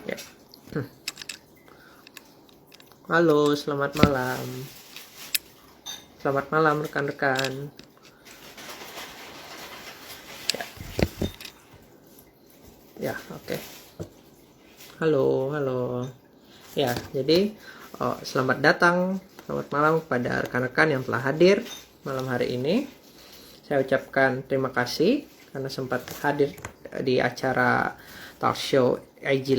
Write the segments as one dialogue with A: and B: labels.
A: Ya. Halo, selamat malam. Selamat malam rekan-rekan. Ya, oke. Halo, halo. Ya, jadi selamat datang, selamat malam kepada rekan-rekan yang telah hadir malam hari ini. Saya ucapkan terima kasih karena sempat hadir di acara talk show IG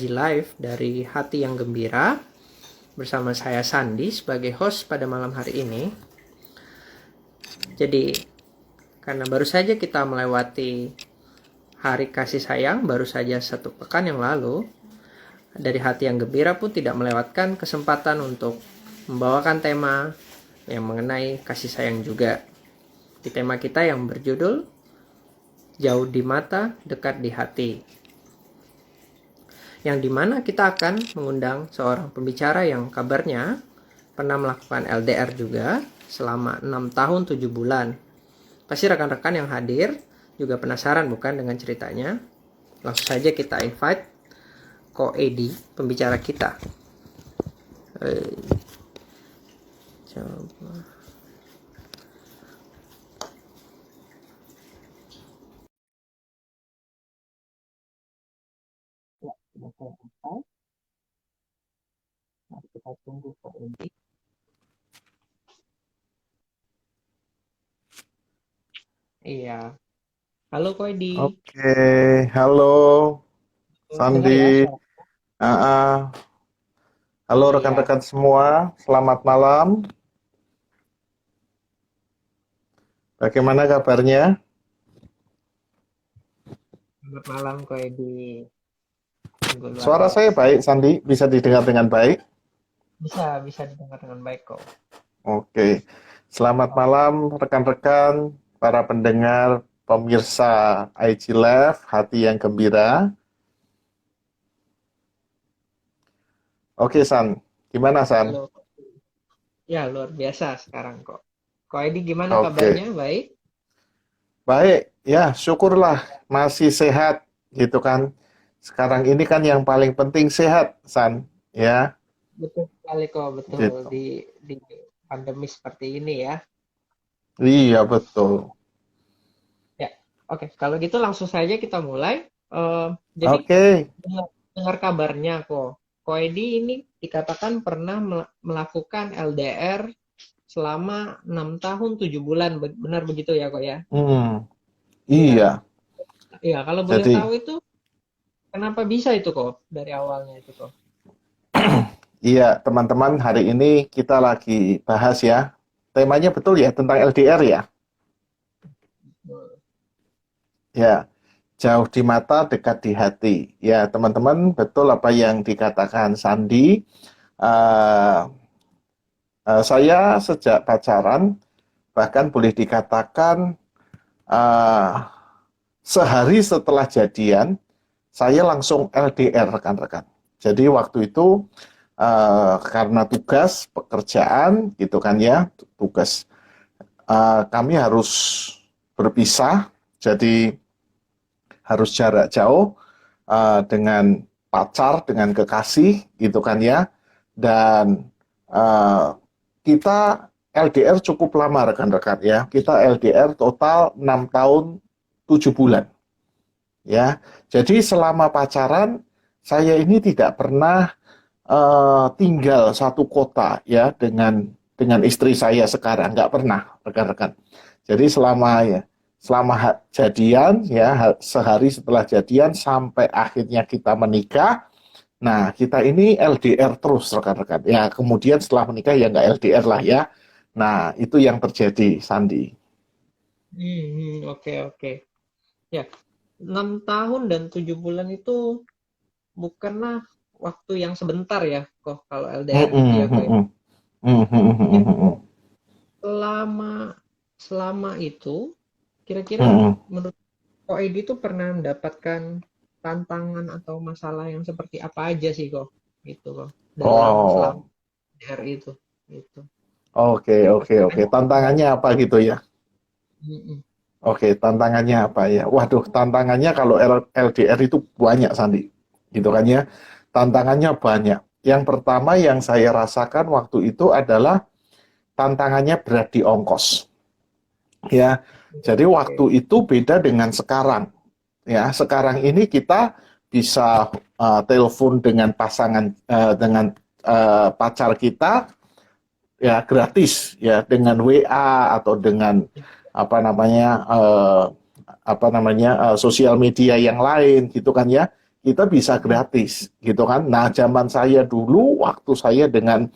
A: Live dari Hati yang Gembira bersama saya Sandi sebagai host pada malam hari ini. Jadi, karena baru saja kita melewati Hari Kasih Sayang, baru saja 1 pekan yang lalu, dari Hati yang Gembira pun tidak melewatkan kesempatan untuk membawakan tema yang mengenai kasih sayang juga. Di tema kita yang berjudul Jauh di Mata, Dekat di Hati. Yang dimana kita akan mengundang seorang pembicara yang kabarnya pernah melakukan LDR juga selama 6 tahun 7 bulan. Pasti rekan-rekan yang hadir juga penasaran bukan dengan ceritanya? Langsung saja kita invite Ko Edi, pembicara kita. Coba. Kita tunggu Ko Edi. Iya. Halo Ko Edi.
B: Oke, halo
A: Dengar ya
B: Sandi.
A: suara?
B: Halo
A: Iya.
B: rekan-rekan semua, selamat malam. Bagaimana kabarnya?
A: Selamat malam Ko Edi. Sungguh luar
B: Suara saya
A: biasa.
B: baik, Sandi, bisa didengar dengan baik?
A: Bisa didengar dengan baik kok.
B: Oke, selamat malam rekan-rekan, para pendengar, pemirsa IG Live, Hati yang Gembira. Oke, San, gimana San?
A: Halo. Ya, luar biasa sekarang kok. Ko Edi gimana
B: Oke,
A: kabarnya? Baik?
B: baik, ya syukurlah masih sehat gitu kan. Sekarang ini kan yang paling penting sehat, San, ya.
A: Betul sekali kok, betul
B: Gitu.
A: di pandemi seperti ini ya.
B: Iya, betul.
A: Ya, oke. Kalau gitu langsung saja kita mulai. Jadi
B: Oke.
A: dengar kabarnya kok. Ko Edi ini dikatakan pernah melakukan LDR selama 6 tahun 7 bulan. Benar begitu ya kok ya?
B: Hmm,
A: Iya.
B: iya.
A: Iya, kalau boleh
B: Jadi,
A: tahu itu kenapa bisa itu kok dari awalnya itu kok?
B: iya, teman-teman, hari ini kita lagi bahas ya. Temanya betul ya, tentang LDR ya. Ya, jauh di mata, dekat di hati. Ya, teman-teman, betul apa yang dikatakan Sandi. Eh, saya sejak pacaran, bahkan boleh dikatakan eh, sehari setelah jadian, saya langsung LDR rekan-rekan. Jadi waktu itu karena tugas pekerjaan gitu kan ya, tugas kami harus berpisah, jadi harus jarak jauh dengan pacar, dengan kekasih gitu kan ya, dan kita LDR cukup lama rekan-rekan ya, kita LDR total 6 tahun 7 bulan ya. Jadi selama pacaran saya ini tidak pernah tinggal satu kota ya dengan istri saya sekarang, nggak pernah rekan-rekan. Jadi selama jadian ya, sehari setelah jadian sampai akhirnya kita menikah. Nah, kita ini LDR terus rekan-rekan. Ya, kemudian setelah menikah ya nggak LDR lah ya. Nah, itu yang terjadi, Sandi.
A: Oke, oke. Ya, 6 tahun dan 7 bulan itu bukanlah waktu yang sebentar ya kok kalau LDR gitu ya kok ya. Jadi selama selama itu kira-kira menurut kok Edi tuh pernah mendapatkan tantangan atau masalah yang seperti apa aja sih kok? Gitu kok. Dalam selama
B: Oh,
A: DR itu. Gitu.
B: oke, oke,
A: Pasti
B: oke.
A: kan ada.
B: Tantangannya apa gitu ya?
A: Mm-mm.
B: Oke, tantangannya apa ya? Waduh, tantangannya kalau LDR itu banyak, Sandi. Gitu kan ya. Tantangannya banyak. Yang pertama yang saya rasakan waktu itu adalah tantangannya berat di ongkos. Ya, jadi
A: Oke.
B: waktu itu beda dengan sekarang. Ya, sekarang ini kita bisa telepon dengan pasangan dengan pacar kita ya gratis ya dengan WA atau dengan apa namanya sosial media yang lain gitu kan ya kita bisa
A: Mm-mm.
B: gratis gitu kan. Nah zaman saya dulu waktu saya dengan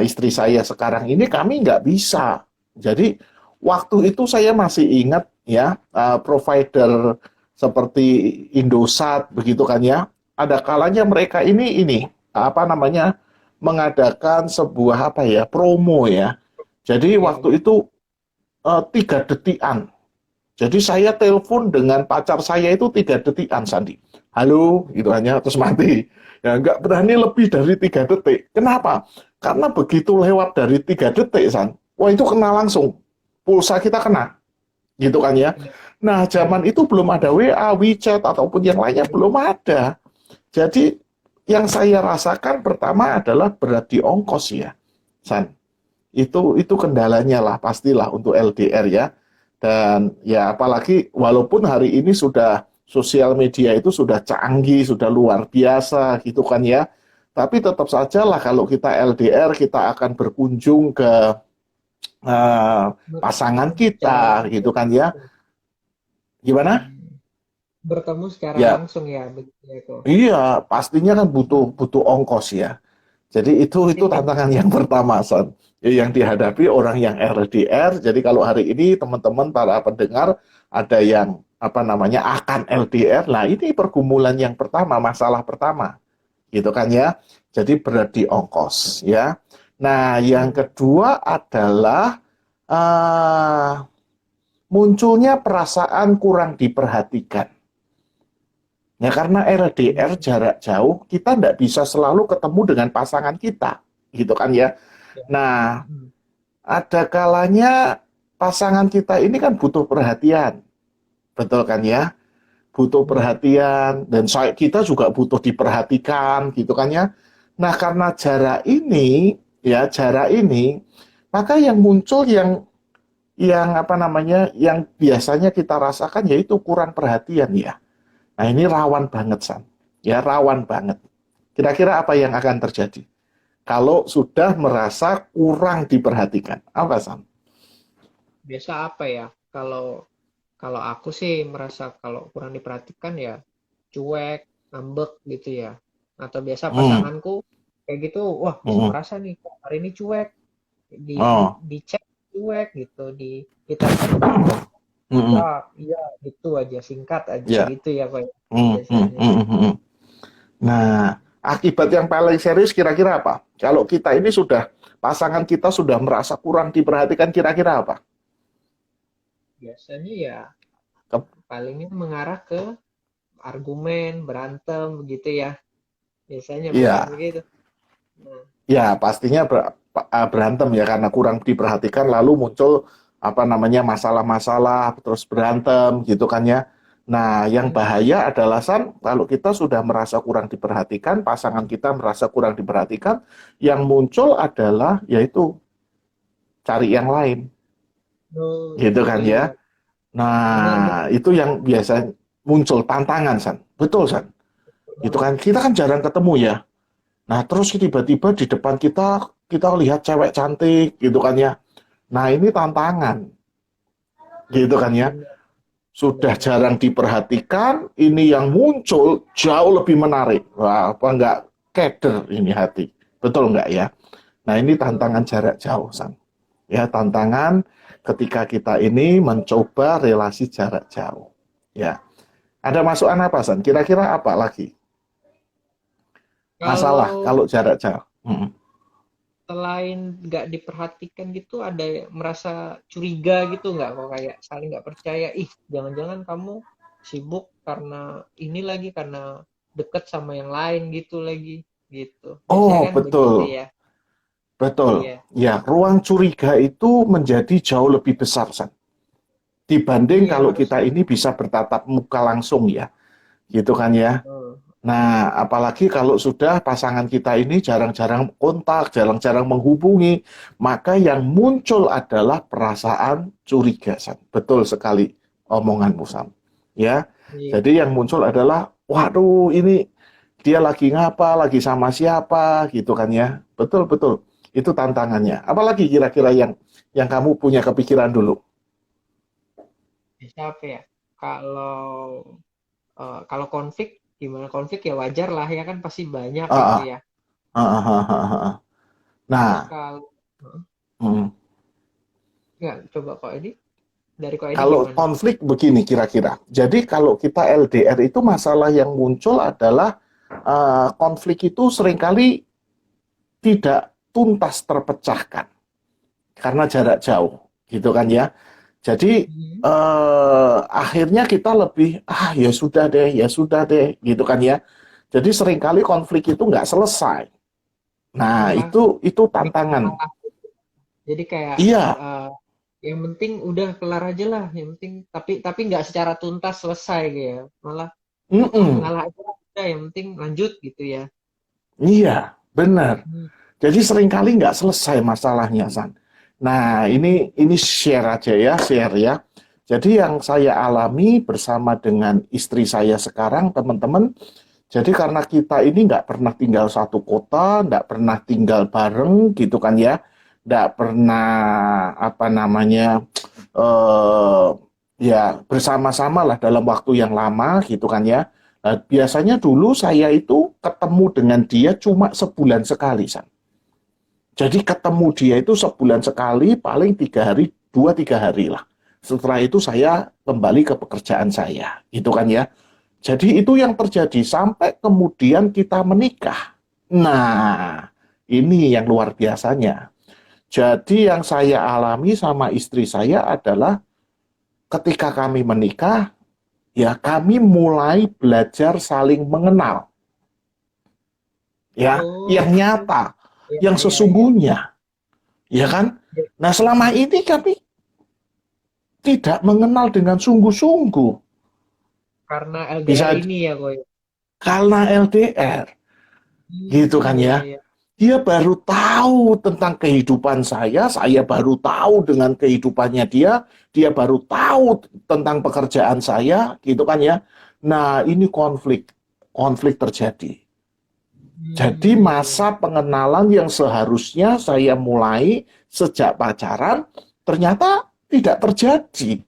B: istri saya sekarang ini kami nggak bisa. Jadi waktu itu saya masih ingat ya provider seperti Indosat begitu kan ya. Ada kalanya mereka ini apa namanya mengadakan sebuah apa ya promo ya. Jadi
A: Iya,
B: waktu itu 3 detikan. Jadi saya telepon dengan pacar saya itu 3 detikan, Sandi. Halo, gitu hanya terus mati. Ya nggak berani lebih dari 3 detik. Kenapa? Karena begitu lewat dari 3 detik, San. Wah itu kena langsung. Pulsa kita kena, gitu kan ya.
A: benar.
B: Nah
A: Benar.
B: zaman itu belum ada WA, WeChat ataupun yang lainnya belum ada. Jadi yang saya rasakan pertama adalah berat di ongkos ya, San. Itu kendalanya lah pastilah untuk LDR ya. Dan ya apalagi walaupun hari ini sudah sosial media itu sudah canggih, sudah luar biasa gitu kan ya. Tapi tetap saja lah kalau kita LDR kita akan berkunjung ke eh, pasangan
A: Secara
B: kita gitu kan ya. Gimana?
A: hmm, bertemu secara
B: Ya,
A: langsung ya, begitu ya kok.
B: iya, pastinya kan butuh butuh ongkos ya. Jadi
A: Pasti
B: itu
A: tim.
B: tantangan yang pertama, Son. Yang dihadapi orang yang LDR. Jadi kalau hari ini teman-teman para pendengar ada yang apa namanya akan LDR, lah ini pergumulan yang pertama, masalah pertama, gitu kan ya. Jadi berat di ongkos, ya. Nah, yang
A: Hmm.
B: kedua adalah uh, munculnya perasaan kurang diperhatikan. Ya karena LDR
A: Hmm.
B: jarak jauh, kita tidak bisa selalu ketemu dengan pasangan kita, gitu kan ya.
A: Ya.
B: Nah,
A: Hmm.
B: ada kalanya pasangan kita ini kan butuh perhatian, betul kan ya? Butuh
A: Benar.
B: perhatian dan kita juga butuh diperhatikan, gitu kan ya. Nah, karena jarak ini, maka yang muncul yang apa namanya, yang biasanya kita rasakan yaitu kurang perhatian ya. Nah, ini rawan banget, San. Ya, rawan banget. Kira-kira apa yang akan terjadi kalau sudah merasa kurang diperhatikan? Apa, San?
A: Biasa apa ya? Kalau kalau aku sih merasa kalau kurang diperhatikan ya cuek, ngambek gitu ya. Atau biasa
B: Hmm,
A: pasanganku kayak gitu, wah bisa
B: hmm,
A: merasa nih kok hari ini cuek,
B: oh,
A: di chat cuek gitu, ditelepon kok iya
B: hmm,
A: iya gitu aja, singkat aja
B: ya,
A: gitu ya kok ya,
B: hmm, hmm,
A: biasanya.
B: hmm, hmm. Nah, akibat yang paling serius kira-kira apa? Kalau kita ini sudah, pasangan kita sudah merasa kurang diperhatikan, kira-kira apa?
A: Biasanya ya
B: Ke-
A: palingnya mengarah ke argumen, berantem begitu ya. Biasanya bukan
B: Iya,
A: begitu. Nah,
B: ya pastinya berantem ya karena kurang diperhatikan lalu muncul apa namanya masalah-masalah terus berantem gitu kan ya. Nah, yang
A: mm,
B: bahaya adalah San kalau kita sudah merasa kurang diperhatikan, pasangan kita merasa kurang diperhatikan, yang muncul adalah yaitu cari yang lain,
A: oh,
B: gitu kan
A: iya,
B: ya.
A: benar
B: Nah,
A: benar.
B: itu yang biasa muncul tantangan, San. Betul, San.
A: Betul
B: Itu
A: banget.
B: kan kita kan jarang ketemu ya. Nah, terus tiba-tiba di depan kita lihat cewek cantik gitu kan ya. Nah, ini tantangan gitu kan ya.
A: Benar benar
B: Sudah
A: benar.
B: jarang diperhatikan, ini yang muncul jauh lebih menarik. Wah, apa enggak keder ini hati. Betul enggak ya? Nah, ini
A: Betul.
B: tantangan jarak jauh, San. Ya, tantangan ketika kita ini mencoba relasi jarak jauh. Ya. Ada masukan apa, San? Kira-kira apa lagi? Masalah
A: Kalau
B: kalau jarak jauh. Hmm.
A: selain nggak diperhatikan gitu, ada merasa curiga gitu nggak kok kayak saling nggak percaya. Ih, jangan-jangan kamu sibuk karena ini lagi, karena deket sama yang lain gitu lagi, gitu. Biasanya
B: Oh,
A: kan begitu
B: betul.
A: ya.
B: Betul.
A: Iya.
B: Ya, ruang curiga itu menjadi jauh lebih besar, San. Dibanding
A: Iya,
B: kalau
A: harus.
B: kita ini bisa bertatap muka langsung ya. Gitu kan ya.
A: Oh,
B: Nah, apalagi kalau sudah pasangan kita ini jarang-jarang kontak, jarang-jarang menghubungi, maka yang muncul adalah perasaan curiga, San. Betul sekali omonganmu, Sam. Ya,
A: iya.
B: jadi yang muncul adalah, waduh, ini dia lagi ngapa, lagi sama siapa, gitu kan ya. Betul, betul. Itu tantangannya. Apalagi kira-kira yang kamu punya kepikiran dulu?
A: Bisa apa ya? Kalau kalau konflik, gimana konflik ya wajar lah ya kan, pasti banyak gitu
B: Ah,
A: ya.
B: ah, ah, ah, ah, ah, ah.
A: Terus
B: Nah,
A: kalau
B: hmm.
A: nggak, coba kok ini, dari kok ini
B: Kalau
A: gimana?
B: konflik begini kira-kira. Jadi kalau kita LDR itu masalah yang muncul adalah konflik itu seringkali tidak tuntas terpecahkan karena jarak jauh, gitu kan ya. Jadi
A: Hmm.
B: akhirnya kita lebih ya sudah deh, gitu kan ya. Jadi seringkali konflik itu nggak selesai. Nah
A: Malah
B: itu
A: konflik
B: tantangan.
A: malah. Jadi kayak
B: Iya,
A: eh, yang penting udah kelar aja lah, yang penting tapi nggak secara tuntas selesai gitu ya. Malah
B: mm-mm,
A: ngalah aja lah, udah yang penting lanjut gitu ya.
B: iya, benar.
A: Hmm.
B: Jadi seringkali nggak selesai masalahnya, San. Nah, ini share aja ya, share ya. Jadi yang saya alami bersama dengan istri saya sekarang, teman-teman, jadi karena kita ini nggak pernah tinggal satu kota, nggak pernah tinggal bareng gitu kan ya, nggak pernah apa namanya, eh, ya bersama-sama lah dalam waktu yang lama gitu kan ya. Nah, biasanya dulu saya itu ketemu dengan dia cuma sebulan sekali, San. Jadi ketemu dia itu sebulan sekali, paling 3 hari, 2-3 hari lah. Setelah itu saya kembali ke pekerjaan saya, gitu kan ya. Jadi itu yang terjadi sampai kemudian kita menikah. Nah, ini yang luar biasanya. Jadi yang saya alami sama istri saya adalah ketika kami menikah, ya kami mulai belajar saling mengenal, ya,
A: Oh,
B: yang nyata,
A: iya
B: yang
A: iya iya.
B: sesungguhnya, ya kan?
A: Ya,
B: Nah, selama ini kami tidak mengenal dengan sungguh-sungguh.
A: karena LDR
B: Bisa
A: ini ya kok ya.
B: karena LDR, gitu kan
A: Iya
B: ya.
A: iya.
B: Dia baru tahu tentang kehidupan saya baru tahu dengan kehidupannya dia baru tahu tentang pekerjaan saya, gitu kan ya. Nah, ini konflik terjadi. Jadi
A: Iya iya.
B: masa pengenalan yang seharusnya saya mulai sejak pacaran, ternyata tidak terjadi.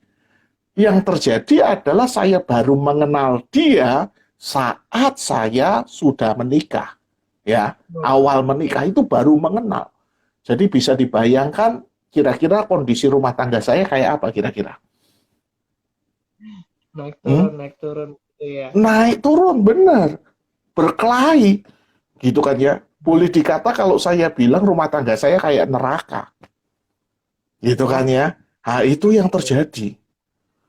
B: Yang terjadi adalah saya baru mengenal dia saat saya sudah menikah. Ya, awal
A: Oke.
B: menikah itu baru mengenal. Jadi bisa dibayangkan kira-kira kondisi rumah tangga saya kayak apa kira-kira? Hmm?
A: Naik turun gitu ya.
B: Naik turun benar, berkelahi gitu kan ya. Boleh dikata kalau saya bilang rumah tangga saya kayak neraka, gitu kan
A: Oh,
B: ya. Nah, itu yang
A: iya.
B: terjadi.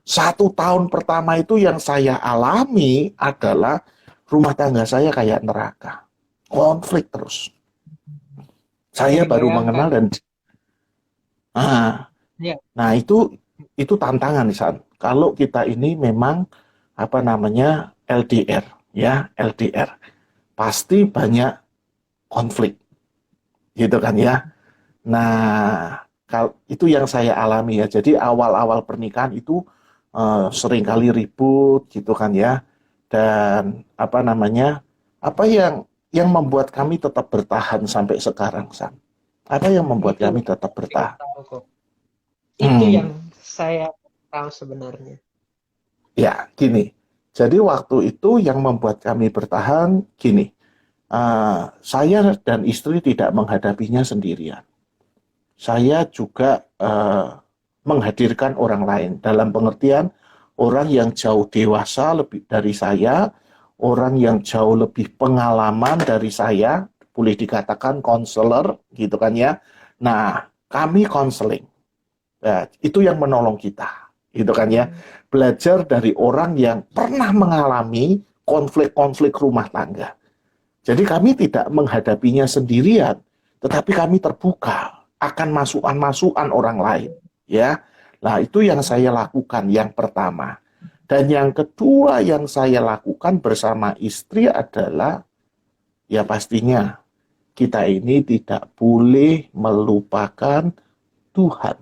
B: 1 tahun pertama itu yang saya alami adalah rumah tangga saya kayak neraka. Konflik terus.
A: Bisa
B: Saya baru
A: dibayangkan.
B: mengenal dan ah,
A: Ya.
B: nah itu tantangan San. Kalau kita ini memang apa namanya LDR ya, LDR pasti banyak konflik gitu kan ya. Nah, itu yang saya alami ya. Jadi awal-awal pernikahan itu seringkali ribut gitu kan ya. Dan apa namanya? Apa yang membuat kami tetap bertahan sampai sekarang, Sam? Apa yang
A: Nah,
B: membuat
A: itu
B: kami tetap
A: saya ingin
B: bertahan?
A: tahu kok. Itu yang
B: Hmm,
A: saya tahu sebenarnya.
B: ya, gini. Jadi waktu itu yang membuat kami bertahan gini. Saya dan istri tidak menghadapinya sendirian. Saya juga menghadirkan orang lain dalam pengertian orang yang jauh dewasa lebih dari saya, orang yang jauh lebih pengalaman dari saya, boleh dikatakan konselor gitu kan ya. Nah, kami konseling. Itu yang menolong kita, gitu kan ya. belajar dari orang yang pernah mengalami konflik-konflik rumah tangga. Jadi kami tidak menghadapinya sendirian, tetapi kami terbuka akan masukan-masukan orang lain, ya. Nah, itu yang saya lakukan yang pertama. Dan yang kedua yang saya lakukan bersama istri adalah, ya pastinya kita ini tidak boleh melupakan Tuhan.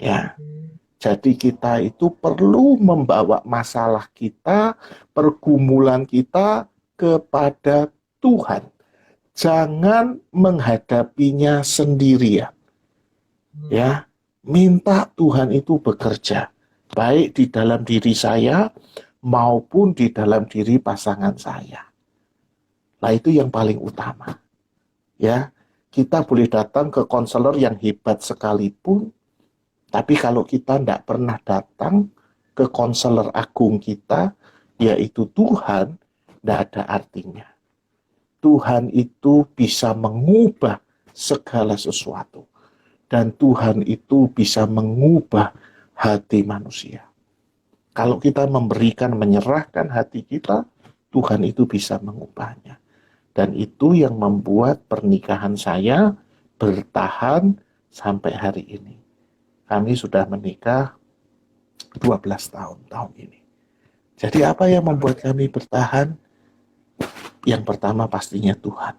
B: Ya, jadi kita itu perlu membawa masalah kita, pergumulan kita kepada Tuhan. Jangan menghadapinya sendirian. Ya, minta Tuhan itu bekerja, baik di dalam diri saya maupun di dalam diri pasangan saya. Nah, itu yang paling utama. Ya, kita boleh datang ke konselor yang hebat sekalipun, tapi kalau kita tidak pernah datang ke konselor agung kita, yaitu Tuhan, tidak ada artinya. Tuhan itu bisa mengubah segala sesuatu. Dan Tuhan itu bisa mengubah hati manusia. Kalau kita memberikan, menyerahkan hati kita, Tuhan itu bisa mengubahnya. Dan itu yang membuat pernikahan saya bertahan sampai hari ini. Kami sudah menikah 12 tahun ini. Jadi apa yang membuat kami bertahan? Yang pertama pastinya Tuhan.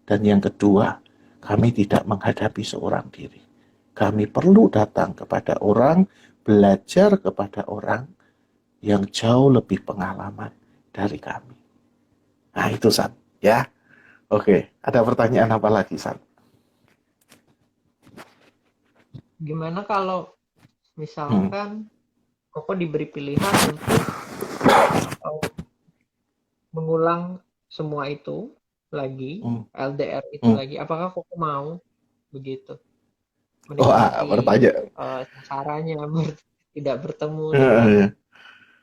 B: Dan yang kedua, kami tidak menghadapi seorang diri. Kami perlu datang kepada orang, belajar kepada orang yang jauh lebih pengalaman dari kami. Nah itu San, ya. Oke, ada pertanyaan apa lagi San?
A: Gimana kalau misalkan Koko diberi pilihan untuk mengulang semua itu lagi, LDR itu lagi, apakah Koko mau begitu? Menikmati sengsaranya, tidak bertemu dengan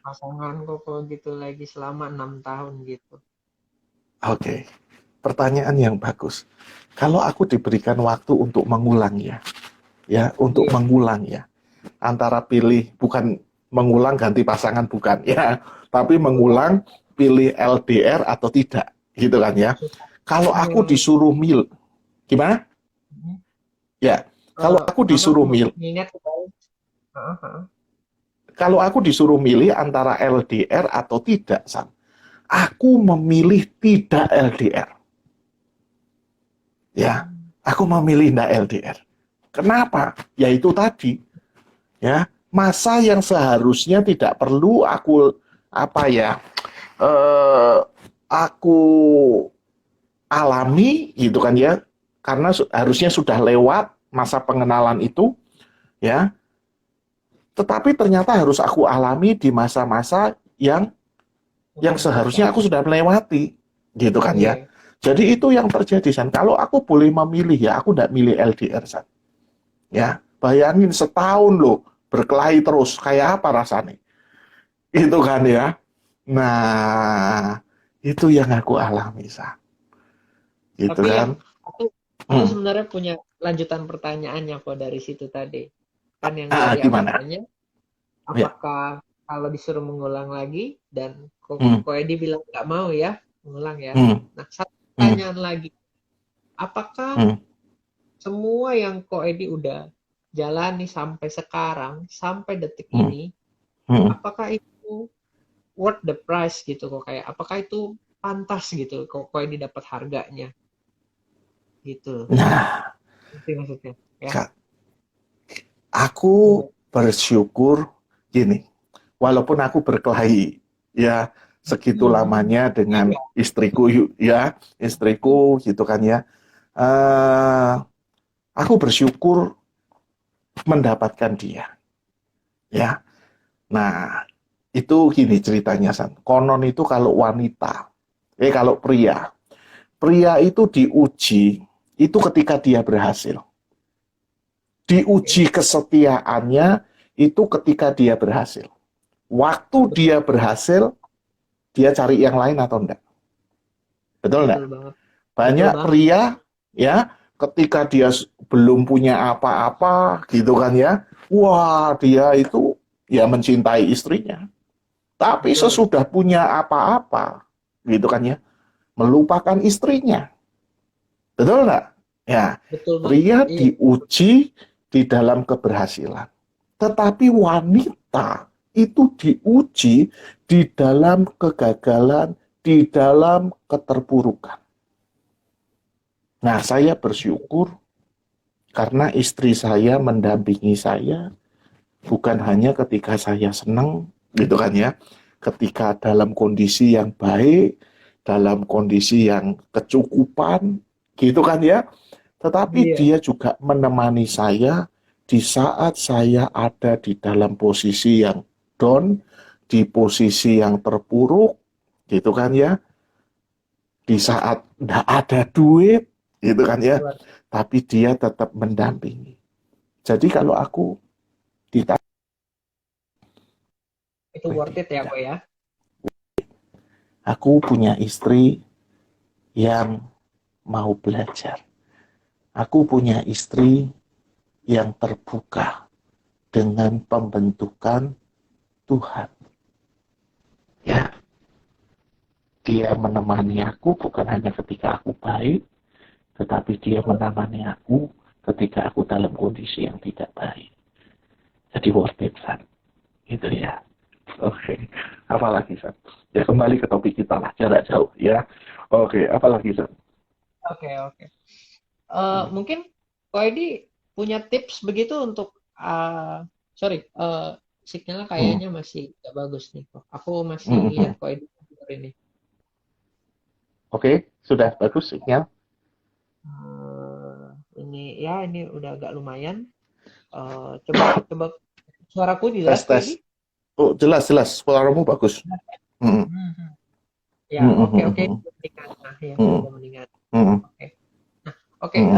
A: pasangan Koko gitu lagi selama 6 tahun gitu.
B: Oke, pertanyaan yang bagus. Kalau aku diberikan waktu untuk mengulang ya, untuk mengulang ya, antara pilih bukan mengulang ganti pasangan bukan ya, tapi mengulang pilih LDR atau tidak, gitu kan ya. Kalau aku disuruh gimana? Ya, kalau aku disuruh kalau aku disuruh milih antara LDR atau tidak, Sam, aku memilih tidak LDR. Ya, aku memilih tidak LDR. Kenapa? Ya itu tadi, ya masa yang seharusnya tidak perlu aku aku alami gitu kan ya, karena harusnya sudah lewat masa pengenalan itu ya, tetapi ternyata harus aku alami di masa-masa yang seharusnya aku sudah melewati gitu kan ya. Jadi itu yang terjadi San. Kalau aku boleh memilih ya, aku tidak milih LDR San. Ya, bayangin setahun loh berkelahi terus, kayak apa rasanya? Itu kan ya. Nah, itu yang aku alami San. Gitu
A: tapi
B: kan.
A: aku sebenarnya punya lanjutan pertanyaannya kok dari situ tadi. Kan yang dari awal tanya, apakah kalau disuruh mengulang lagi, dan Ko Edi bilang nggak mau ya mengulang ya. Nah, satu pertanyaan lagi, apakah semua yang Ko Edi udah jalani sampai sekarang, sampai detik ini, apakah itu worth the price gitu kok, kayak apakah itu pantas gitu kok Ko Edi dapat harganya gitu.
B: Nah,
A: itu maksudnya ya.
B: Aku bersyukur gini, walaupun aku berkelahi ya segitu lamanya dengan istriku ya, istriku gitu kan ya, aku bersyukur mendapatkan dia ya. Nah itu gini ceritanya San, konon itu kalau wanita, kalau pria itu diuji itu ketika dia berhasil. Diuji kesetiaannya itu ketika dia berhasil. Waktu dia berhasil, dia cari yang lain atau enggak? Betul enggak? Banyak pria ya, ketika dia belum punya apa-apa gitu kan ya, wah dia itu ya mencintai istrinya. Tapi
A: betul,
B: sesudah punya apa-apa, gitu kan ya, melupakan istrinya. Betul nggak? Ya,
A: betul banget.
B: pria
A: Iya,
B: diuji di dalam keberhasilan. Tetapi wanita itu diuji di dalam kegagalan, di dalam keterpurukan. Nah, saya bersyukur karena istri saya mendampingi saya, bukan hanya ketika saya senang, gitu kan ya, ketika dalam kondisi yang baik, dalam kondisi yang kecukupan, gitu kan ya, tetapi
A: iya,
B: dia juga menemani saya di saat saya ada di dalam posisi yang down, di posisi yang terpuruk, gitu kan ya, di saat tidak ada duit, gitu kan ya,
A: luar.
B: tapi dia tetap mendampingi. Jadi kalau aku ditanya,
A: Itu worth it ya kok ya.
B: aku punya istri yang mau belajar. Aku punya istri yang terbuka dengan pembentukan Tuhan. Ya, dia menemani aku bukan hanya ketika aku baik, tetapi dia menemani aku ketika aku dalam kondisi yang tidak baik. Jadi worth it, San. Gitu ya. Oke. Apalagi, San? Ya kembali ke topik kita lah, jarak jauh ya. Oke, apalagi, San?
A: Oke, oke.
B: Hmm.
A: Mungkin Ko Edi punya tips begitu untuk sorry, signalnya
B: Hmm.
A: kayaknya masih nggak bagus nih kok. Aku masih
B: Hmm.
A: lihat
B: Hmm.
A: Ko Edi ini.
B: Oke, sudah bagus sinyal.
A: Eh, ini ya ini udah agak lumayan. Coba coba suaraku jelas
B: Tes
A: Ko
B: tes.
A: Edi?
B: Oh, jelas jelas. Suaramu bagus. Hmm.
A: Mhm. Ya,
B: Hmm.
A: oke
B: Hmm.
A: oke
B: Hmm.
A: mendingan. Nah, ya
B: Hmm.
A: udah mendingan.
B: Hmm.
A: Oke. Nah, oke.
B: Hmm.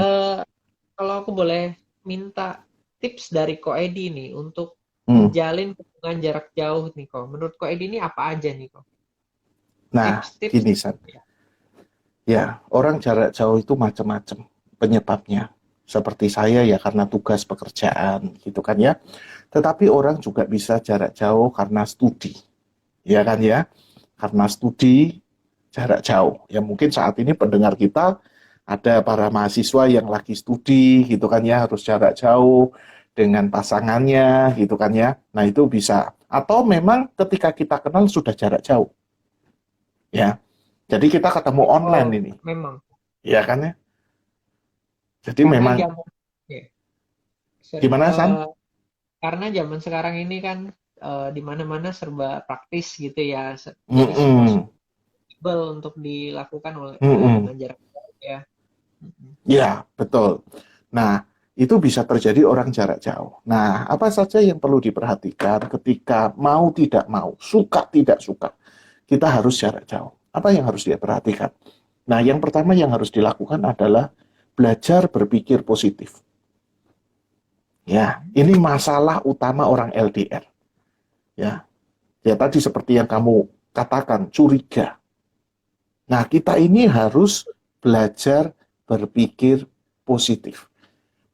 A: Kalau aku boleh minta tips dari Ko Edi nih untuk
B: Hmm.
A: menjalin hubungan jarak jauh nih Ko. Menurut Ko Edi ini apa aja nih Ko?
B: Nah,
A: Tips-tips.
B: gini, San.
A: Ya.
B: Ya, orang jarak jauh itu macam-macam penyebabnya. Seperti saya ya karena tugas pekerjaan gitu kan ya. Tetapi orang juga bisa jarak jauh karena studi. Ya kan ya? Karena studi jarak jauh. Ya mungkin saat ini pendengar kita ada para mahasiswa yang lagi studi gitu kan ya, harus jarak jauh dengan pasangannya gitu kan ya. Nah, itu bisa. Atau memang ketika kita kenal sudah jarak jauh ya. Jadi kita ketemu online
A: Oh,
B: ini.
A: memang.
B: Ya kan ya? Jadi
A: Karena
B: memang
A: zaman, ya, sorry.
B: gimana San?
A: Karena zaman sekarang ini kan di mana-mana serba praktis gitu ya. Jadi semua
B: Mm-mm.
A: possible untuk dilakukan oleh
B: Mm-mm.
A: dengan jarak jauh ya. Mm-mm.
B: Ya, betul. Nah, itu bisa terjadi orang jarak jauh. Nah, apa saja yang perlu diperhatikan ketika mau tidak mau, suka tidak suka, kita harus jarak jauh. Apa yang harus dia perhatikan? Nah, yang pertama yang harus dilakukan adalah belajar berpikir positif. Ya, ini masalah utama orang LDR. Ya, ya tadi seperti yang kamu katakan, curiga. Nah, kita ini harus belajar berpikir positif.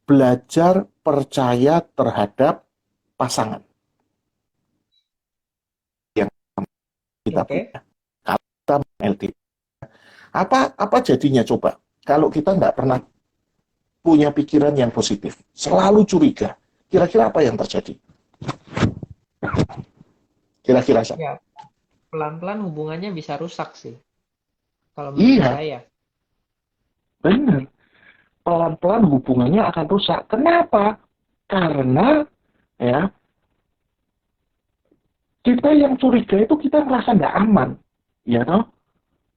B: Belajar percaya terhadap pasangan yang kita
A: Oke.
B: punya. Kalau kita LDR, apa jadinya coba? Kalau kita nggak pernah punya pikiran yang positif, selalu curiga, kira-kira apa yang terjadi? Kira-kira
A: Ya, pelan-pelan hubungannya bisa rusak sih. Kalau menurut
B: iya,
A: saya.
B: benar. Pelan-pelan hubungannya akan rusak. Kenapa? Karena ya kita yang curiga itu kita merasa nggak aman, ya toh?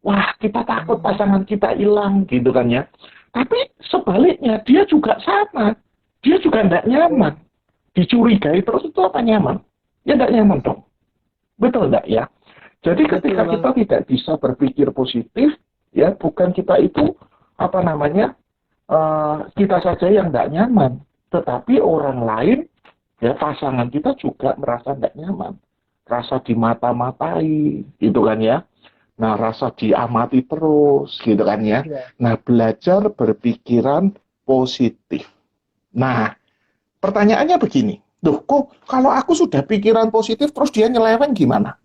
B: Wah, kita takut
A: Hmm.
B: pasangan kita hilang, gitu kan ya. Tapi sebaliknya, dia juga sama. Dia juga nggak
A: Oh,
B: nyaman. Dicurigai terus itu apa nyaman? Ya nggak nyaman dong. Betul nggak ya? Jadi
A: betul
B: ketika kita
A: banget.
B: tidak bisa berpikir positif, ya bukan kita itu apa namanya kita saja yang nggak nyaman, tetapi orang lain, ya pasangan kita juga merasa nggak nyaman, rasa dimata-matai, gitu kan ya. Nah, rasa diamati terus, gitu kan ya.
A: Iya.
B: Nah, belajar berpikiran positif. Nah, pertanyaannya begini, Loh, kok kalau aku sudah pikiran positif terus dia nyeleweng gimana?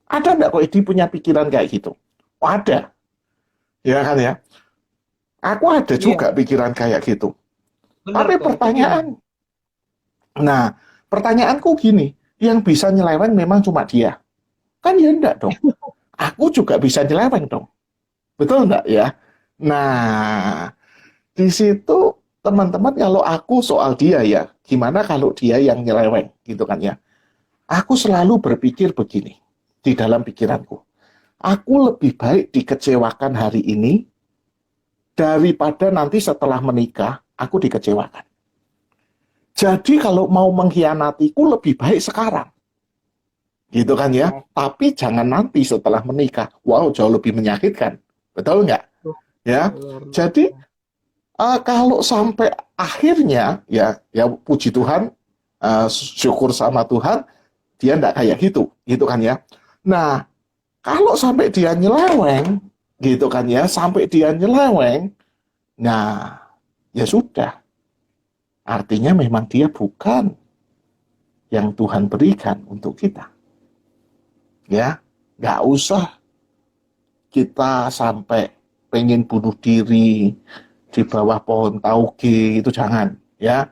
B: Ada nggak kok Edi punya pikiran kayak gitu? Oh, ada, ya kan ya? Aku ada
A: Iya,
B: juga pikiran kayak gitu.
A: bener
B: Tapi
A: kok. Itu gimana?
B: nah, pertanyaanku gini, yang bisa nyeleweng memang cuma dia. Kan ya enggak dong. Aku juga bisa nyeleweng dong. Betul enggak ya? Nah, di situ teman-teman kalau aku soal dia ya, gimana kalau dia yang nyeleweng gitu kan ya. Aku selalu berpikir begini di dalam pikiranku. Aku lebih baik dikecewakan hari ini daripada nanti setelah menikah aku dikecewakan. Jadi kalau mau mengkhianatiku lebih baik sekarang. Gitu kan ya.
A: Oh,
B: Tapi jangan nanti setelah menikah. Wow, jauh lebih menyakitkan. Betul nggak?
A: tuh,
B: Ya.
A: luar
B: Jadi
A: biasa.
B: kalau sampai akhirnya ya ya puji Tuhan, syukur sama Tuhan dia nggak kayak gitu, gitu kan ya. Nah, kalau sampai dia nyeleweng, gitu kan ya, sampai dia nyeleweng, nah ya sudah, artinya memang dia bukan yang Tuhan berikan untuk kita, ya. Nggak usah kita sampai pengen bunuh diri di bawah pohon tauge, itu jangan, ya.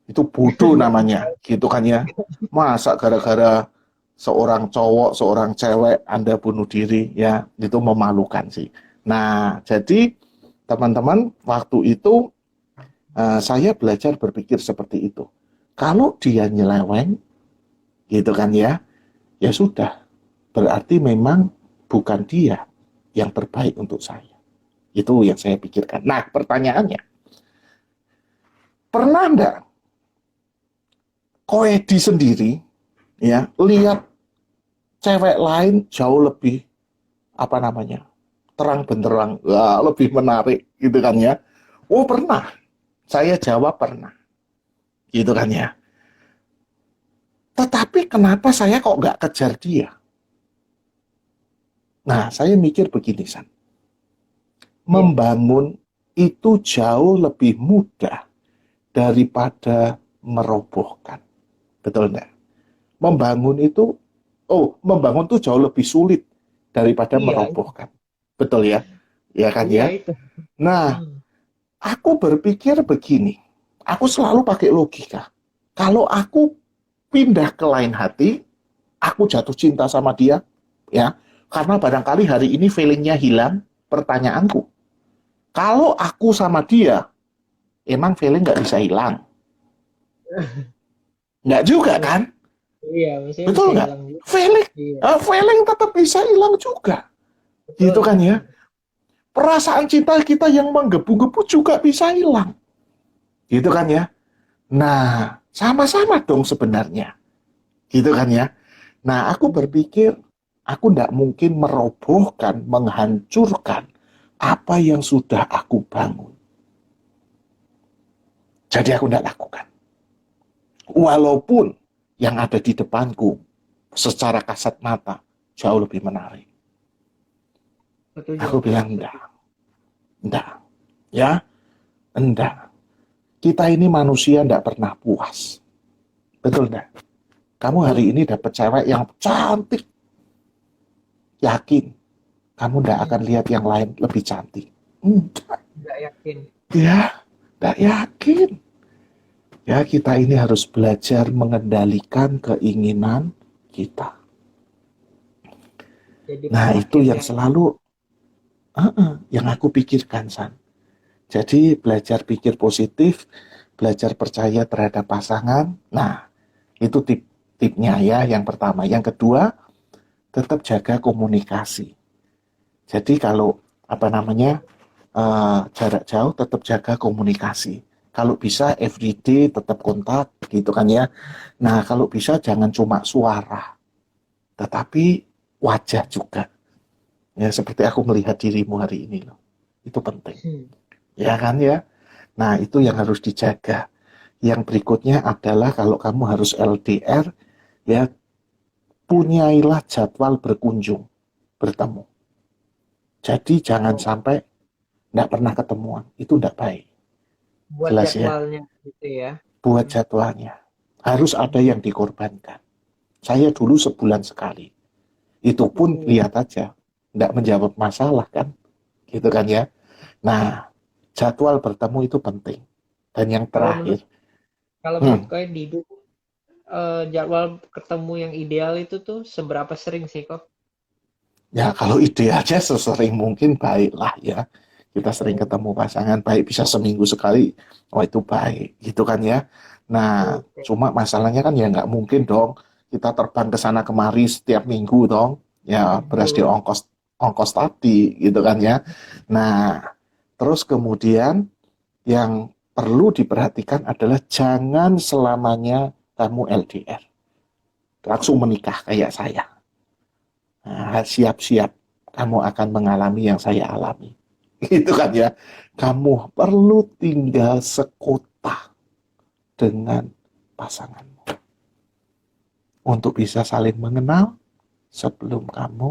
B: Itu bodoh namanya, gitu kan ya. Masa gara-gara seorang cowok, seorang cewek Anda bunuh diri, ya, itu memalukan sih. Nah, jadi teman-teman, waktu itu saya belajar berpikir seperti itu. Kalau dia nyeleweng, gitu kan ya, ya sudah, berarti memang bukan dia yang terbaik untuk saya. Itu yang saya pikirkan. Nah, pertanyaannya, pernah nggak Koedi sendiri ya lihat cewek lain jauh lebih apa namanya terang benderang, wah, lebih menarik gitu kan ya? Oh pernah, saya jawab pernah, gitu kan ya. Tetapi kenapa saya kok nggak kejar dia? Nah, saya mikir begini, San.
A: Iya,
B: Membangun itu jauh lebih mudah daripada merobohkan. Betul nggak? Membangun itu, membangun itu jauh lebih sulit daripada
A: iya,
B: merobohkan. Betul ya? Ya kan
A: iya
B: ya?
A: itu.
B: Nah,
A: Hmm.
B: aku berpikir begini, aku selalu pakai logika. Kalau aku pindah ke lain hati, aku jatuh cinta sama dia, ya, karena barangkali hari ini feelingnya hilang. Pertanyaanku, kalau aku sama dia, emang feeling nggak bisa hilang? Nggak juga
A: Iya,
B: kan?
A: iya, maksudnya bisa
B: Betul nggak?
A: hilang juga.
B: Feeling,
A: Iya,
B: feeling tetap bisa hilang juga, gitu
A: betul,
B: kan ya?
A: betul.
B: Perasaan cinta kita yang menggebu-gebu juga bisa hilang, gitu kan ya? Nah, sama-sama dong sebenarnya, gitu kan ya? Nah, aku
A: Hmm.
B: berpikir aku tidak mungkin merobohkan, menghancurkan apa yang sudah aku bangun. Jadi aku tidak lakukan. Walaupun yang ada di depanku secara kasat mata jauh lebih menarik.
A: Setuju
B: Aku
A: aku,
B: bilang enggak,
A: setuju.
B: enggak, ya, enggak. Kita ini manusia enggak pernah puas. Betul enggak? Kamu hari
A: Betul.
B: ini dapat cewek yang cantik, yakin kamu enggak akan
A: Hmm.
B: lihat yang lain lebih cantik. Enggak,
A: Nggak yakin.
B: ya, enggak yakin. Ya, kita ini harus belajar mengendalikan keinginan kita.
A: Jadi
B: Nah, itu
A: pelakin
B: yang
A: yang
B: selalu yang aku pikirkan, San. Jadi, belajar pikir positif, belajar percaya terhadap pasangan. Nah, itu tipnya ya, yang pertama. Yang kedua, tetap jaga komunikasi. Jadi, kalau apa namanya jarak jauh, tetap jaga komunikasi. Kalau bisa everyday tetap kontak gitu kan ya. Nah, kalau bisa jangan cuma suara, tetapi wajah juga. Ya, seperti aku melihat dirimu hari ini loh. Itu penting.
A: hmm.
B: Ya kan ya? Nah, itu yang harus dijaga. Yang berikutnya adalah kalau kamu harus LDR, ya punyailah jadwal berkunjung, bertemu. Jadi jangan
A: Oh,
B: sampai nggak pernah ketemuan. Itu nggak baik.
A: buat
B: Jelas ya?
A: jadwalnya gitu ya.
B: Buat
A: Hmm.
B: jadwalnya. Harus ada yang dikorbankan. Saya dulu sebulan sekali. Itu pun
A: Oh,
B: lihat aja, tidak menjawab masalah kan, gitu kan ya. Nah, jadwal bertemu itu penting. Dan yang
A: kalau menurut
B: terakhir,
A: kalau menurut
B: hmm,
A: kau Didu, jadwal ketemu yang ideal itu tuh seberapa sering sih kok?
B: ya kalau idealnya sesering mungkin baiklah ya. Kita sering
A: Oh,
B: ketemu pasangan baik bisa seminggu sekali, oh itu baik, gitu kan ya. Nah,
A: oke.
B: cuma masalahnya kan ya nggak mungkin dong kita terbang ke sana kemari setiap minggu dong. Ya beras di
A: Betul.
B: ongkos ongkos tadi, gitu kan ya. Nah, terus kemudian yang perlu diperhatikan adalah jangan selamanya kamu LDR. Langsung menikah kayak saya. Nah, siap-siap kamu akan mengalami yang saya alami. Itu kan ya. Kamu perlu tinggal sekota dengan pasanganmu untuk bisa saling mengenal sebelum kamu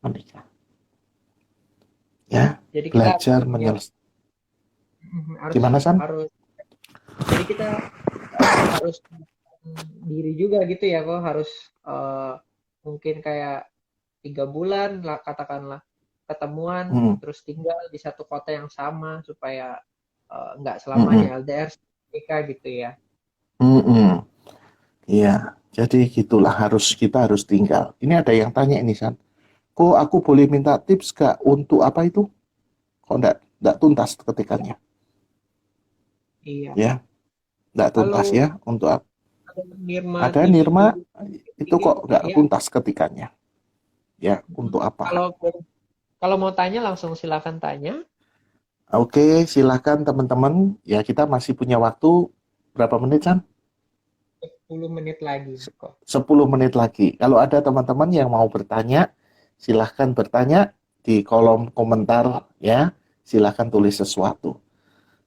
B: menikah. Ya,
A: Jadi kita
B: belajar
A: ya,
B: menyelesaikan.
A: harus
B: Gimana, San?
A: harus jadi kita harus diri juga gitu ya kok harus eh, mungkin kayak 3 bulan lah katakanlah ketemuan
B: Hmm,
A: terus tinggal di satu kota yang sama supaya nggak
B: hmm,
A: selamanya
B: hmm,
A: LDR nikah gitu ya.
B: hmm, hmm. Iya, jadi gitulah kita harus tinggal. Ini ada yang tanya ini, San. Kok aku boleh minta tips gak untuk apa itu? Kok enggak tuntas ketikannya?
A: Iya.
B: Ya, enggak tuntas
A: Kalau
B: ya untuk
A: ada Nirma
B: ada
A: TV
B: Nirma itu
A: TV
B: kok enggak
A: ya.
B: tuntas ketikannya. Ya, untuk apa?
A: Kalau kalau mau tanya langsung silakan tanya.
B: Oke, silakan teman-teman. Ya, kita masih punya waktu berapa menit, San?
A: 10 menit lagi kok.
B: 10 menit lagi. Kalau ada teman-teman yang mau bertanya, silahkan bertanya di kolom komentar ya. Silahkan tulis sesuatu.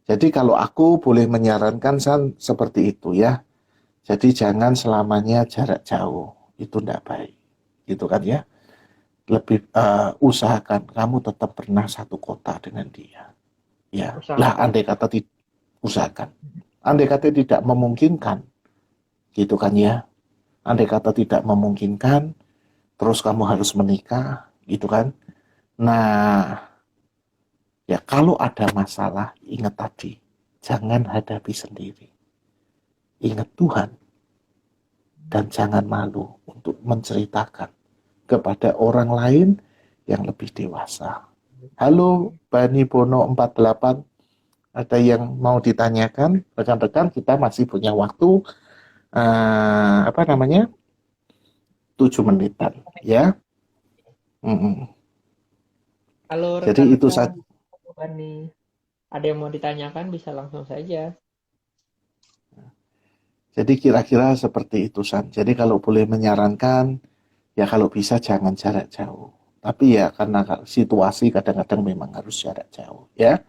B: Jadi kalau aku boleh menyarankan San seperti itu ya. Jadi jangan selamanya jarak jauh. Itu tidak baik. Gitu kan ya. Lebih usahakan kamu tetap pernah satu kota dengan dia. Ya. Lah
A: Usahakan.
B: andai kata usahakan. Andai kata tidak memungkinkan, gitu kan ya. Andai kata tidak memungkinkan, terus kamu harus menikah, gitu kan. Nah, ya kalau ada masalah, ingat tadi, jangan hadapi sendiri. Ingat Tuhan dan jangan malu untuk menceritakan kepada orang lain yang lebih dewasa. Halo, Bani Bono 48, ada yang mau ditanyakan? Rekan-rekan, kita masih punya waktu, apa namanya, 7 menitan, ya. Mm-mm.
A: Kalau
B: Jadi itu
A: rekan-rekan
B: saja.
A: nih ada yang mau ditanyakan bisa langsung saja.
B: Jadi kira-kira seperti itu, San. Jadi kalau boleh menyarankan, ya kalau bisa jangan jarak jauh. Tapi ya karena situasi kadang-kadang memang harus jarak jauh, ya.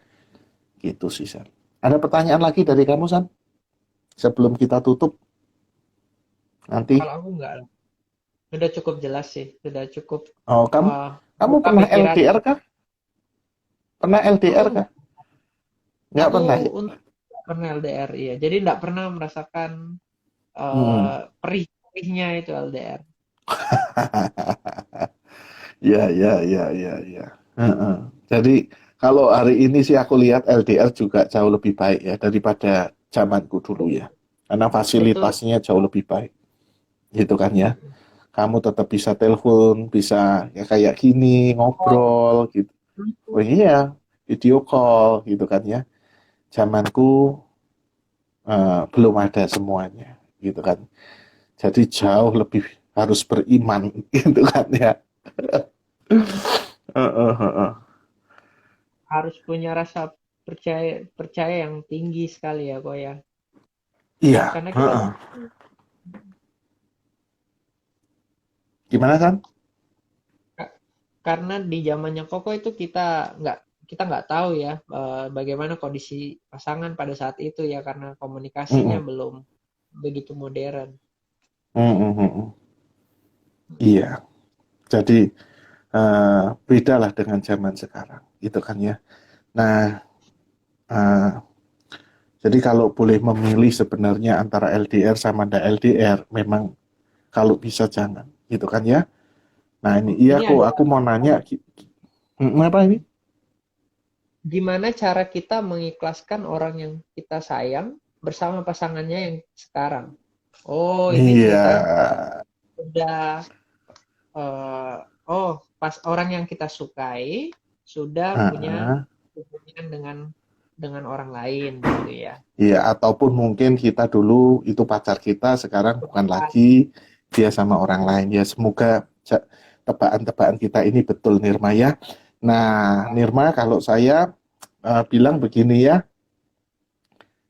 B: Gitu sih, San. Ada pertanyaan lagi dari kamu, San? Sebelum kita tutup nanti.
A: Kalau aku enggak, sudah cukup jelas sih, sudah cukup
B: Oh, kamu
A: uh,
B: kamu
A: buka
B: pernah
A: pikiran.
B: LDR kah? Pernah
A: Aku
B: LDR kah? Nggak
A: aku
B: pernah ya?
A: untuk pernah LDR ya. Jadi enggak pernah merasakan
B: Hmm.
A: perih-perihnya itu LDR.
B: Ya, ya, ya, ya, ya. Heeh. Jadi kalau hari ini sih aku lihat LDR juga jauh lebih baik ya daripada zamanku dulu ya. Karena
A: Betul.
B: fasilitasnya jauh lebih baik, gitu kan ya. Kamu tetap bisa telepon, bisa ya kayak gini,
A: Oh,
B: ngobrol gitu. Oh iya, video call gitu kan ya. Zamanku belum ada semuanya, gitu kan. Jadi jauh lebih harus beriman, gitu kan ya. Heeh, heeh.
A: harus punya rasa percaya percaya yang tinggi sekali ya kok ya.
B: Iya,
A: Karena kita
B: heeh. Gimana kan?
A: karena di zamannya Koko itu kita nggak tahu ya bagaimana kondisi pasangan pada saat itu ya karena komunikasinya
B: Mm-mm.
A: belum begitu modern.
B: Mm-mm, mm-mm. Iya, jadi bedalah dengan zaman sekarang, gitu kan ya. Nah, eh, Jadi kalau boleh memilih sebenarnya antara LDR sama ndak LDR, memang kalau bisa jangan, gitu kan ya. Nah ini iya
A: Ini ada
B: aku mau nanya, apa ini?
A: gimana cara kita mengikhlaskan orang yang kita sayang bersama pasangannya yang sekarang. Oh, ini
B: Iya,
A: ceritanya sudah eh, oh, pas orang yang kita sukai sudah punya
B: ah,
A: hubungan dengan orang lain gitu ya.
B: iya ataupun mungkin kita dulu itu pacar kita, sekarang bukan lagi, dia sama orang lain. Ya semoga tebak-tebakan kita ini betul, Nirma ya. Nah, Nirma, kalau saya bilang begini ya,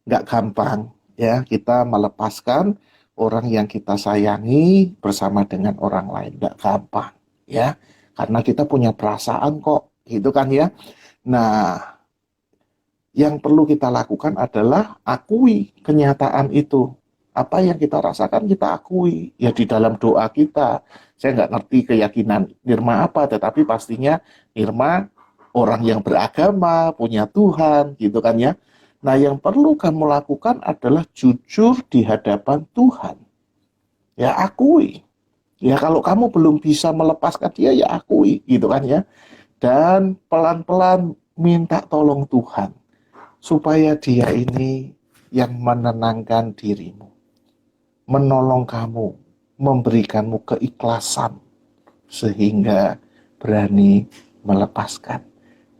B: nggak gampang ya kita melepaskan orang yang kita sayangi bersama dengan orang lain, nggak gampang ya, karena kita punya perasaan kok, gitu kan ya. Nah, yang perlu kita lakukan adalah akui kenyataan itu. Apa yang kita rasakan kita akui. Ya di dalam doa kita. Saya nggak ngerti keyakinan Nirma apa, tetapi pastinya Nirma orang yang beragama, punya Tuhan, gitu kan ya. Nah, yang perlu kamu lakukan adalah jujur di hadapan Tuhan. Ya akui. Ya kalau kamu belum bisa melepaskan dia, ya akui, gitu kan ya. Dan pelan-pelan minta tolong Tuhan supaya dia ini yang menenangkan dirimu, menolong kamu, memberikanmu keikhlasan sehingga berani melepaskan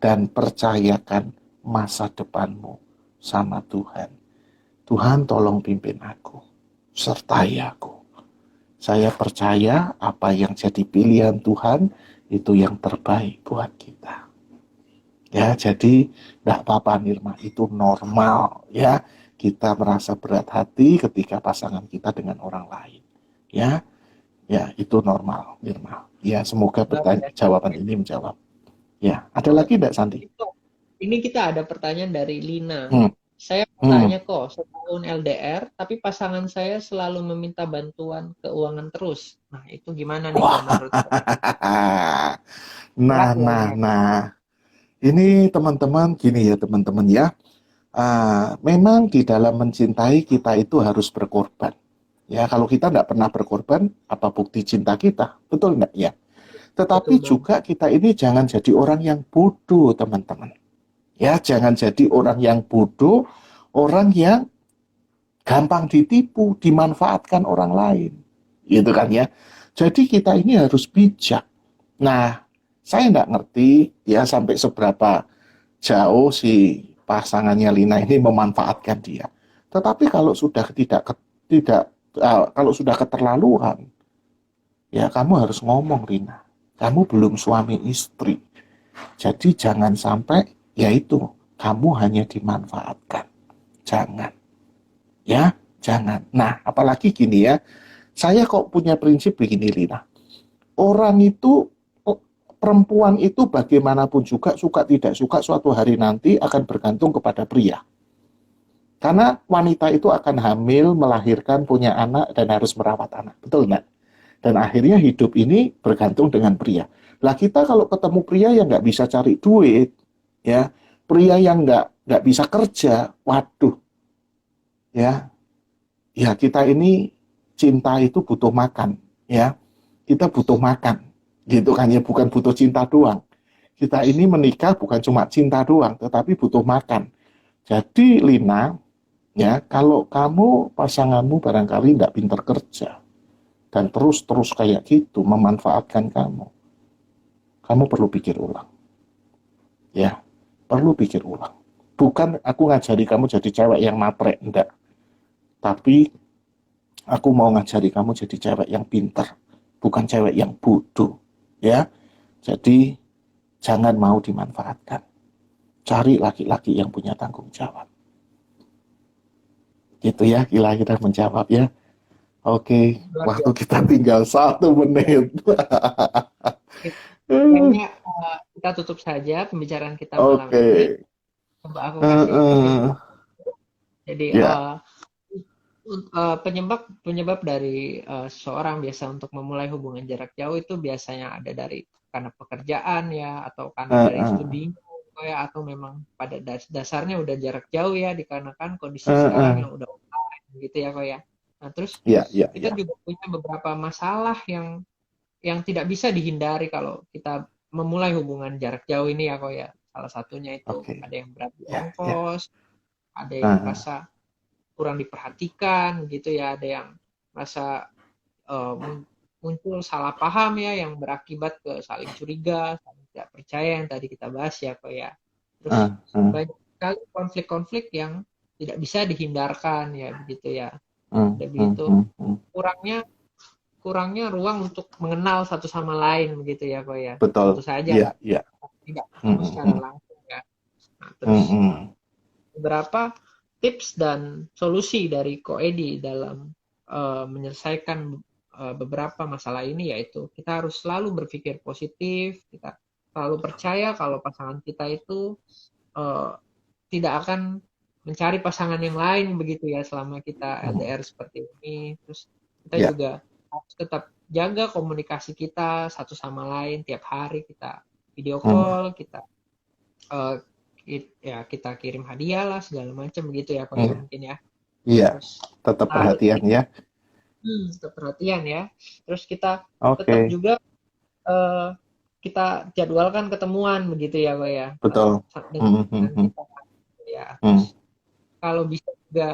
B: dan percayakan masa depanmu sama Tuhan. Tuhan tolong pimpin aku, sertai aku. Saya percaya apa yang jadi pilihan Tuhan itu yang terbaik buat kita. Ya, jadi tidak apa-apa Nirma, itu normal ya. Kita merasa berat hati ketika pasangan kita dengan orang lain. Ya, ya itu normal Nirma. Ya, semoga
A: Luar biasa.
B: jawaban ini menjawab. Ya, ada
A: Oh,
B: lagi tidak Santi?
A: ini kita ada pertanyaan dari Lina.
B: Hmm,
A: Saya
B: hmm.
A: tanya kok, setahun LDR, tapi pasangan saya selalu meminta bantuan keuangan terus. Nah, itu gimana nih
B: Wah,
A: kalau menurut saya?
B: nah,
A: Berat loh
B: nah,
A: ini.
B: nah. Ini teman-teman gini ya teman-teman ya. Memang di dalam mencintai kita itu harus berkorban. Ya, kalau kita tidak pernah berkorban, apa bukti cinta kita? Betul enggak ya?
A: Betul
B: Tetapi
A: banget.
B: juga kita ini jangan jadi orang yang bodoh, teman-teman. Ya, jangan jadi orang yang bodoh, orang yang gampang ditipu, dimanfaatkan orang lain. Gitu kan ya. Jadi kita ini harus bijak. Nah, saya tidak ngerti ya sampai seberapa jauh si pasangannya Lina ini memanfaatkan dia. Tetapi kalau sudah tidak kalau sudah keterlaluan, ya kamu harus ngomong Lina. Kamu belum suami istri. Jadi jangan sampai yaitu kamu hanya dimanfaatkan. Jangan. Ya, jangan. Nah, apalagi gini ya. Saya kok punya prinsip begini Lina. Orang itu perempuan itu bagaimanapun juga suka tidak suka suatu hari nanti akan bergantung kepada pria. Karena wanita itu akan hamil, melahirkan, punya anak, dan harus merawat anak. Betul nggak? Dan akhirnya hidup ini bergantung dengan pria. Lah kita kalau ketemu pria yang nggak bisa cari duit, ya, pria yang nggak bisa kerja, waduh, ya, ya kita ini cinta itu butuh makan, ya, kita butuh makan, gitu kan ya, bukan butuh cinta doang. Kita ini menikah bukan cuma cinta doang, tetapi butuh makan. Jadi Lina, ya kalau kamu pasanganmu barangkali tidak pintar kerja dan terus-terus kayak gitu memanfaatkan kamu perlu pikir ulang, ya perlu pikir ulang. Bukan aku ngajari kamu jadi cewek yang matre, enggak. Tapi aku mau ngajari kamu jadi cewek yang pintar, bukan cewek yang bodoh, ya. Jadi jangan mau dimanfaatkan. Cari laki-laki yang punya tanggung jawab. Gitu ya, kira-kira menjawab ya. Oke,
A: Luar
B: waktu
A: biasa.
B: kita tinggal 1 menit.
A: Kayaknya kita tutup saja pembicaraan kita malam
B: Oke.
A: ini. Coba aku kasih
B: Uh,
A: kesimpulan. Jadi
B: ya,
A: penyebab penyebab dari seseorang biasa untuk memulai hubungan jarak jauh itu biasanya ada dari karena pekerjaan ya atau karena dari
B: uh,
A: studi ya, atau memang pada dasarnya udah jarak jauh ya, dikarenakan kondisi sekarang
B: Heeh.
A: yang udah online gitu ya kok ya. Nah terus
B: Iya, iya,
A: kita
B: iya.
A: juga punya beberapa masalah yang tidak bisa dihindari kalau kita memulai hubungan jarak jauh ini ya kok ya. Salah satunya itu
B: Oke.
A: ada yang berat di
B: Ya, ya.
A: ongkos, ada yang
B: Heeh.
A: merasa kurang diperhatikan gitu ya, ada yang merasa muncul salah paham ya yang berakibat ke saling curiga, saling tidak percaya yang tadi kita bahas ya kok ya. Terus banyak sekali konflik-konflik yang tidak bisa dihindarkan ya begitu ya. Udah begitu kurangnya kurangnya ruang untuk mengenal satu sama lain begitu ya kok ya. Tentu
B: Betul.
A: saja
B: Iya, iya.
A: tidak ketemu secara
B: Mm-mm.
A: langsung ya. Nah, terus
B: Mm-mm.
A: beberapa tips dan solusi dari Ko Edi dalam menyelesaikan beberapa masalah ini yaitu kita harus selalu berpikir positif, kita selalu percaya kalau pasangan kita itu uh, tidak akan mencari pasangan yang lain begitu ya selama kita
B: Mm.
A: LDR seperti ini. Terus kita
B: Ya.
A: juga harus tetap jaga komunikasi kita satu sama lain tiap hari kita video
B: Mm.
A: call, kita eh, ya kita kirim hadiah lah segala macam begitu ya kok ya
B: Iya.
A: mungkin ya.
B: Iya.
A: Terus
B: Tetap
A: nah,
B: perhatian ya.
A: tetap perhatian ya. Terus kita tetap
B: Oke.
A: juga eh, kita jadwalkan ketemuan begitu ya kok ya
B: Betul.
A: dengan
B: Mm, mm,
A: pasangan
B: mm,
A: kita ya. Terus
B: mm.
A: kalau bisa juga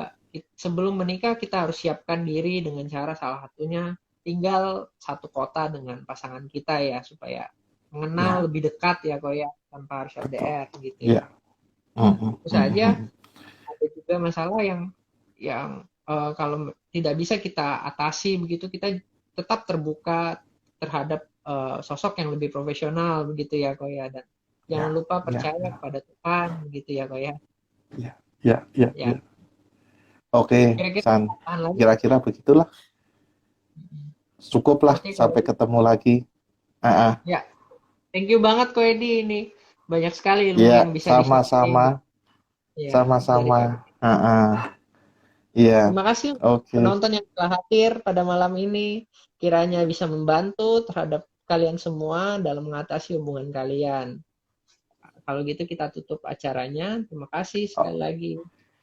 A: sebelum menikah kita harus siapkan diri dengan cara salah satunya tinggal satu kota dengan pasangan kita ya supaya mengenal
B: Ya,
A: lebih dekat ya kok ya tanpa harus
B: betul.
A: LDR gitu ya.
B: Iya. Mm,
A: Nah,
B: mm,
A: tentu
B: mm,
A: saja
B: mm.
A: ada juga masalah yang kalau tidak bisa kita atasi begitu kita tetap terbuka terhadap sosok yang lebih profesional begitu ya kok ya dan jangan
B: Ya,
A: lupa
B: ya,
A: percaya
B: ya.
A: kepada Tuhan begitu ya kok ya.
B: Ya, ya, ya,
A: Ya,
B: ya. Oke,
A: kira-kira
B: San.
A: tambahan lagi.
B: Kira-kira begitulah. Cukuplah
A: Oke, kalau
B: sampai ketemu lagi. Ah, ah.
A: ya, thank you banget kok Edi ini. Banyak sekali ilmu
B: Ya,
A: yang bisa di-sharing
B: sama-sama.
A: ya dari kau.
B: Sama-sama. Ah, ah. Iya.
A: Terima kasih untuk
B: Oke.
A: penonton yang telah hadir pada malam ini. Kiranya bisa membantu terhadap kalian semua dalam mengatasi hubungan kalian. Kalau gitu kita tutup acaranya. Terima kasih sekali lagi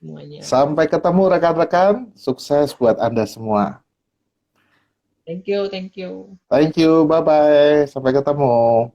A: semuanya.
B: Sampai ketemu rekan-rekan. Sukses buat Anda semua.
A: Thank you, thank you.
B: Thank you. Bye-bye. Sampai ketemu.